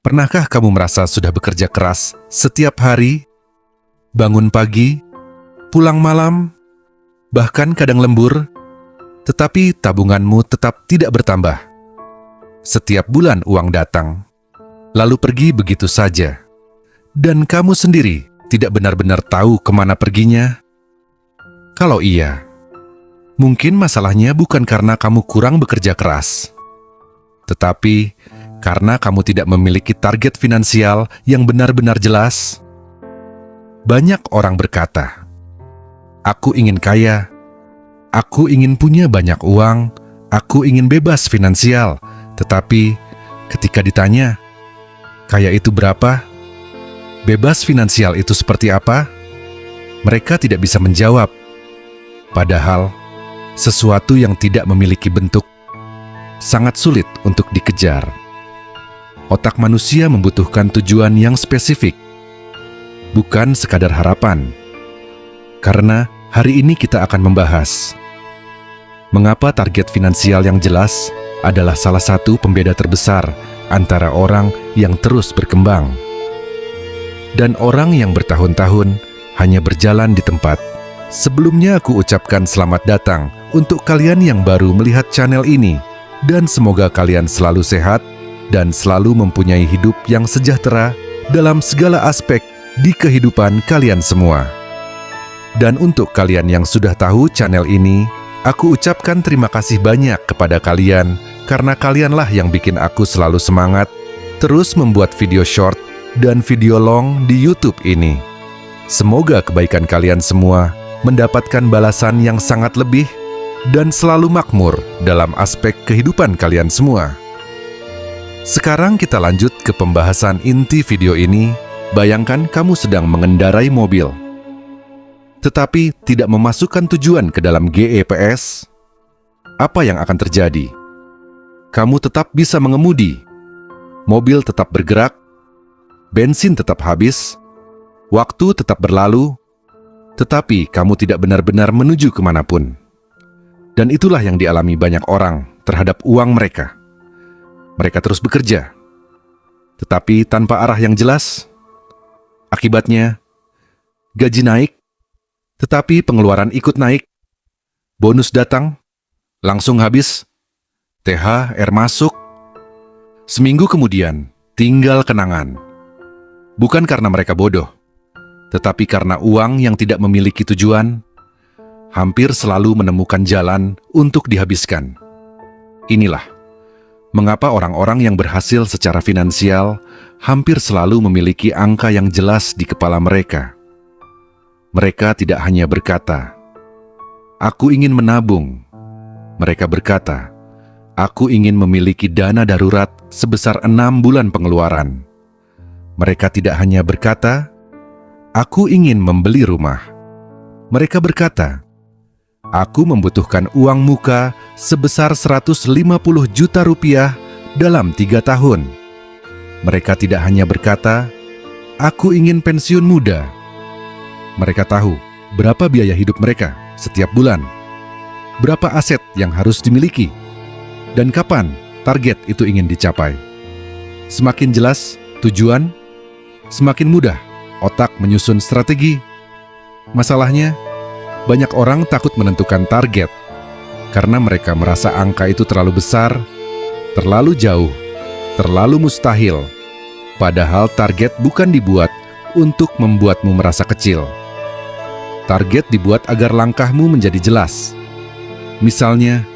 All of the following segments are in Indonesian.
Pernahkah kamu merasa sudah bekerja keras setiap hari, bangun pagi, pulang malam, bahkan kadang lembur, tetapi tabunganmu tetap tidak bertambah? Setiap bulan uang datang, lalu pergi begitu saja, dan kamu sendiri tidak benar-benar tahu kemana perginya? Kalau iya, mungkin masalahnya bukan karena kamu kurang bekerja keras, tetapi karena kamu tidak memiliki target finansial yang benar-benar jelas. Banyak orang berkata, "Aku ingin kaya, aku ingin punya banyak uang, aku ingin bebas finansial." Tetapi ketika ditanya, kaya itu berapa? Bebas finansial itu seperti apa? Mereka tidak bisa menjawab. Padahal, sesuatu yang tidak memiliki bentuk sangat sulit untuk dikejar. Otak manusia membutuhkan tujuan yang spesifik, bukan sekadar harapan. Karena hari ini kita akan membahas mengapa target finansial yang jelas adalah salah satu pembeda terbesar antara orang yang terus berkembang dan orang yang bertahun-tahun hanya berjalan di tempat. Sebelumnya aku ucapkan selamat datang untuk kalian yang baru melihat channel ini, dan semoga kalian selalu sehat dan selalu mempunyai hidup yang sejahtera dalam segala aspek di kehidupan kalian semua. Dan untuk kalian yang sudah tahu channel ini, aku ucapkan terima kasih banyak kepada kalian, karena kalianlah yang bikin aku selalu semangat terus membuat video short dan video long di YouTube ini. Semoga kebaikan kalian semua mendapatkan balasan yang sangat lebih dan selalu makmur dalam aspek kehidupan kalian semua. Sekarang kita lanjut ke pembahasan inti video ini. Bayangkan kamu sedang mengendarai mobil, tetapi tidak memasukkan tujuan ke dalam GPS. Apa yang akan terjadi? Kamu tetap bisa mengemudi, mobil tetap bergerak, bensin tetap habis, waktu tetap berlalu, tetapi kamu tidak benar-benar menuju kemanapun. Dan itulah yang dialami banyak orang terhadap uang mereka. Mereka terus bekerja, tetapi tanpa arah yang jelas. Akibatnya, gaji naik, tetapi pengeluaran ikut naik. Bonus datang, langsung habis. THR masuk. Seminggu kemudian, tinggal kenangan. Bukan karena mereka bodoh, tetapi karena uang yang tidak memiliki tujuan hampir selalu menemukan jalan untuk dihabiskan. Inilah mengapa orang-orang yang berhasil secara finansial hampir selalu memiliki angka yang jelas di kepala mereka. Mereka tidak hanya berkata, "Aku ingin menabung." Mereka berkata, "Aku ingin memiliki dana darurat sebesar 6 bulan pengeluaran." Mereka tidak hanya berkata, "Aku ingin membeli rumah." Mereka berkata, "Aku membutuhkan uang muka sebesar 150 juta rupiah dalam 3 tahun." Mereka tidak hanya berkata, "Aku ingin pensiun muda." Mereka tahu berapa biaya hidup mereka setiap bulan, berapa aset yang harus dimiliki, dan kapan target itu ingin dicapai. Semakin jelas tujuan, semakin mudah otak menyusun strategi. Masalahnya, banyak orang takut menentukan target karena mereka merasa angka itu terlalu besar, terlalu jauh, terlalu mustahil. Padahal target bukan dibuat untuk membuatmu merasa kecil. Target dibuat agar langkahmu menjadi jelas. Misalnya,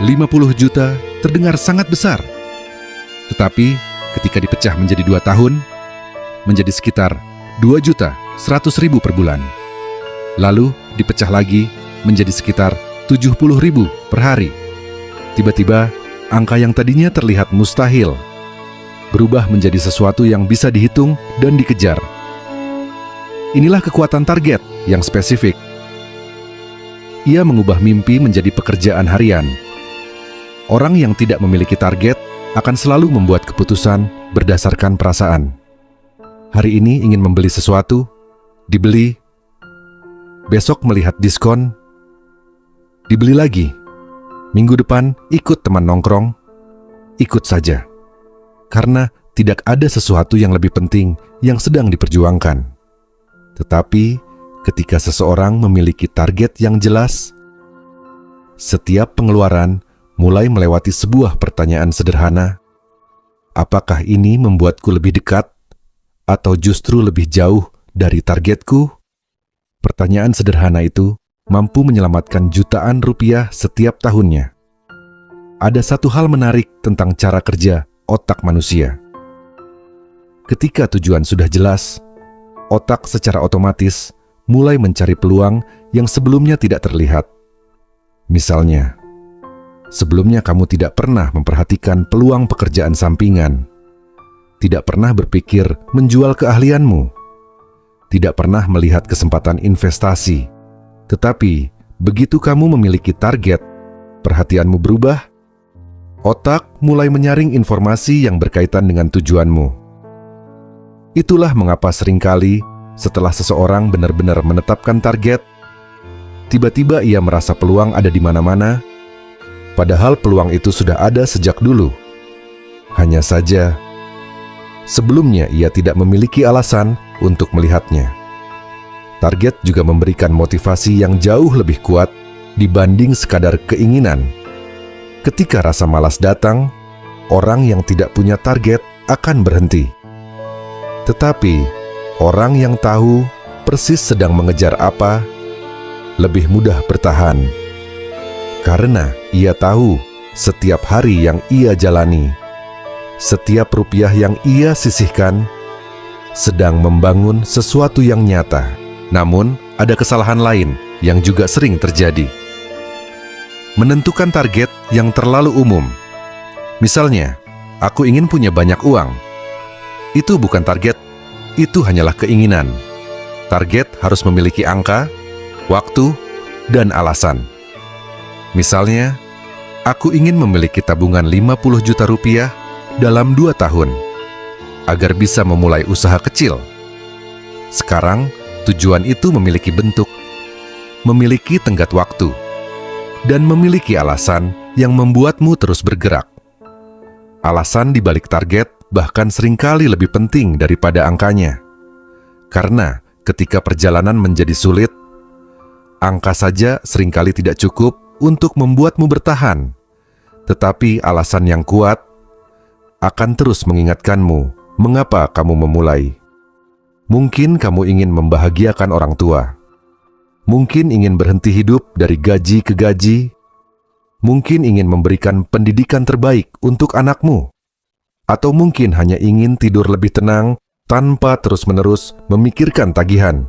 50 juta terdengar sangat besar. Tetapi ketika dipecah menjadi 2 tahun, menjadi sekitar 2.100.000 per bulan. Lalu dipecah lagi menjadi sekitar 70.000 per hari. Tiba-tiba, angka yang tadinya terlihat mustahil berubah menjadi sesuatu yang bisa dihitung dan dikejar. Inilah kekuatan target yang spesifik. Ia mengubah mimpi menjadi pekerjaan harian. Orang yang tidak memiliki target akan selalu membuat keputusan berdasarkan perasaan. Hari ini ingin membeli sesuatu, dibeli. Besok melihat diskon, dibeli lagi. Minggu depan ikut teman nongkrong, ikut saja. Karena tidak ada sesuatu yang lebih penting yang sedang diperjuangkan. Tetapi, ketika seseorang memiliki target yang jelas, setiap pengeluaran mulai melewati sebuah pertanyaan sederhana. Apakah ini membuatku lebih dekat atau justru lebih jauh dari targetku? Pertanyaan sederhana itu mampu menyelamatkan jutaan rupiah setiap tahunnya. Ada satu hal menarik tentang cara kerja otak manusia. Ketika tujuan sudah jelas, otak secara otomatis mulai mencari peluang yang sebelumnya tidak terlihat. Misalnya, sebelumnya kamu tidak pernah memperhatikan peluang pekerjaan sampingan, tidak pernah berpikir menjual keahlianmu, tidak pernah melihat kesempatan investasi. Tetapi, begitu kamu memiliki target, perhatianmu berubah, otak mulai menyaring informasi yang berkaitan dengan tujuanmu. Itulah mengapa seringkali setelah seseorang benar-benar menetapkan target, tiba-tiba ia merasa peluang ada di mana-mana, padahal peluang itu sudah ada sejak dulu. Hanya saja, sebelumnya ia tidak memiliki alasan untuk melihatnya. Target juga memberikan motivasi yang jauh lebih kuat dibanding sekadar keinginan. Ketika rasa malas datang, orang yang tidak punya target akan berhenti. Tetapi, orang yang tahu persis sedang mengejar apa, lebih mudah bertahan. Karena ia tahu setiap hari yang ia jalani, setiap rupiah yang ia sisihkan, sedang membangun sesuatu yang nyata. Namun, ada kesalahan lain yang juga sering terjadi. Menentukan target yang terlalu umum. Misalnya, aku ingin punya banyak uang. Itu bukan target, itu hanyalah keinginan. Target harus memiliki angka, waktu, dan alasan. Misalnya, aku ingin memiliki tabungan 50 juta rupiah dalam 2 tahun, agar bisa memulai usaha kecil. Sekarang, tujuan itu memiliki bentuk, memiliki tenggat waktu, dan memiliki alasan yang membuatmu terus bergerak. Alasan di balik target bahkan seringkali lebih penting daripada angkanya. Karena ketika perjalanan menjadi sulit, angka saja seringkali tidak cukup untuk membuatmu bertahan. Tetapi alasan yang kuat akan terus mengingatkanmu mengapa kamu memulai. Mungkin kamu ingin membahagiakan orang tua. Mungkin ingin berhenti hidup dari gaji ke gaji. Mungkin ingin memberikan pendidikan terbaik untuk anakmu. Atau mungkin hanya ingin tidur lebih tenang tanpa terus-menerus memikirkan tagihan.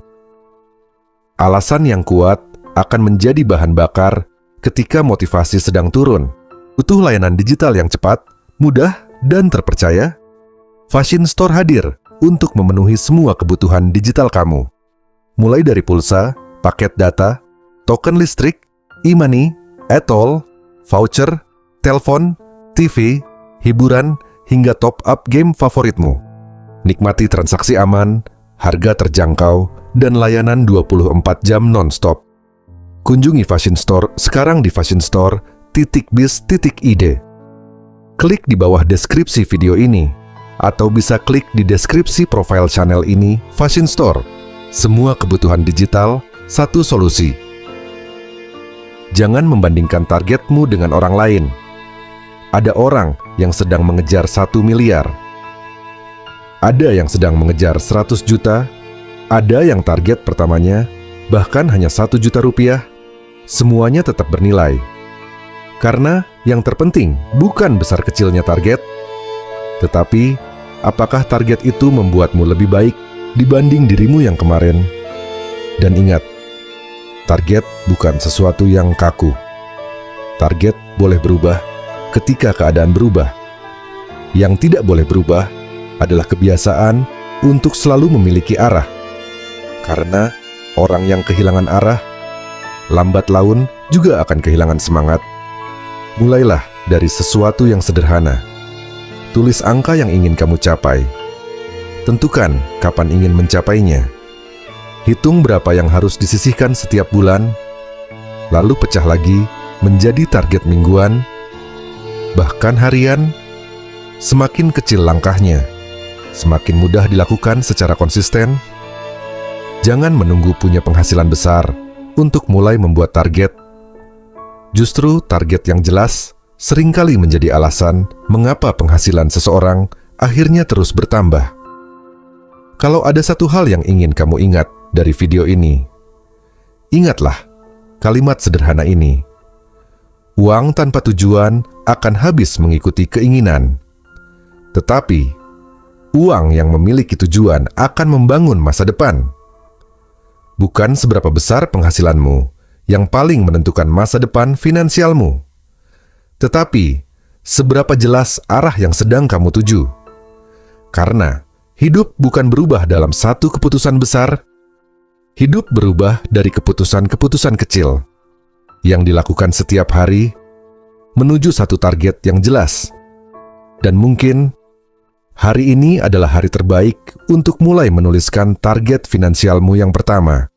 Alasan yang kuat akan menjadi bahan bakar ketika motivasi sedang turun. Butuh layanan digital yang cepat, mudah, dan terpercaya? Fashion Store hadir untuk memenuhi semua kebutuhan digital kamu. Mulai dari pulsa, paket data, token listrik, e-money, e-tol, voucher, telepon, TV, hiburan, hingga top-up game favoritmu. Nikmati transaksi aman, harga terjangkau, dan layanan 24 jam non-stop. Kunjungi Fashion Store sekarang di fashionstore.biz.id. Klik di bawah deskripsi video ini, atau bisa klik di deskripsi profil channel ini, Fashion Store. Semua kebutuhan digital, satu solusi. Jangan membandingkan targetmu dengan orang lain. Ada orang yang sedang mengejar 1 miliar. Ada yang sedang mengejar 100 juta. Ada yang target pertamanya bahkan hanya 1 juta rupiah. Semuanya tetap bernilai. Karena yang terpenting bukan besar kecilnya target, tetapi apakah target itu membuatmu lebih baik dibanding dirimu yang kemarin? Dan ingat, target bukan sesuatu yang kaku. Target boleh berubah ketika keadaan berubah. Yang tidak boleh berubah adalah kebiasaan untuk selalu memiliki arah. Karena orang yang kehilangan arah, lambat laun juga akan kehilangan semangat. Mulailah dari sesuatu yang sederhana. Tulis angka yang ingin kamu capai. Tentukan kapan ingin mencapainya. Hitung berapa yang harus disisihkan setiap bulan, lalu pecah lagi menjadi target mingguan, bahkan harian. Semakin kecil langkahnya, semakin mudah dilakukan secara konsisten. Jangan menunggu punya penghasilan besar untuk mulai membuat target. Justru target yang jelas seringkali menjadi alasan mengapa penghasilan seseorang akhirnya terus bertambah. Kalau ada satu hal yang ingin kamu ingat dari video ini, ingatlah kalimat sederhana ini. Uang tanpa tujuan akan habis mengikuti keinginan. Tetapi, uang yang memiliki tujuan akan membangun masa depan. Bukan seberapa besar penghasilanmu yang paling menentukan masa depan finansialmu, tetapi seberapa jelas arah yang sedang kamu tuju. Karena hidup bukan berubah dalam satu keputusan besar. Hidup berubah dari keputusan-keputusan kecil yang dilakukan setiap hari menuju satu target yang jelas. Dan mungkin hari ini adalah hari terbaik untuk mulai menuliskan target finansialmu yang pertama.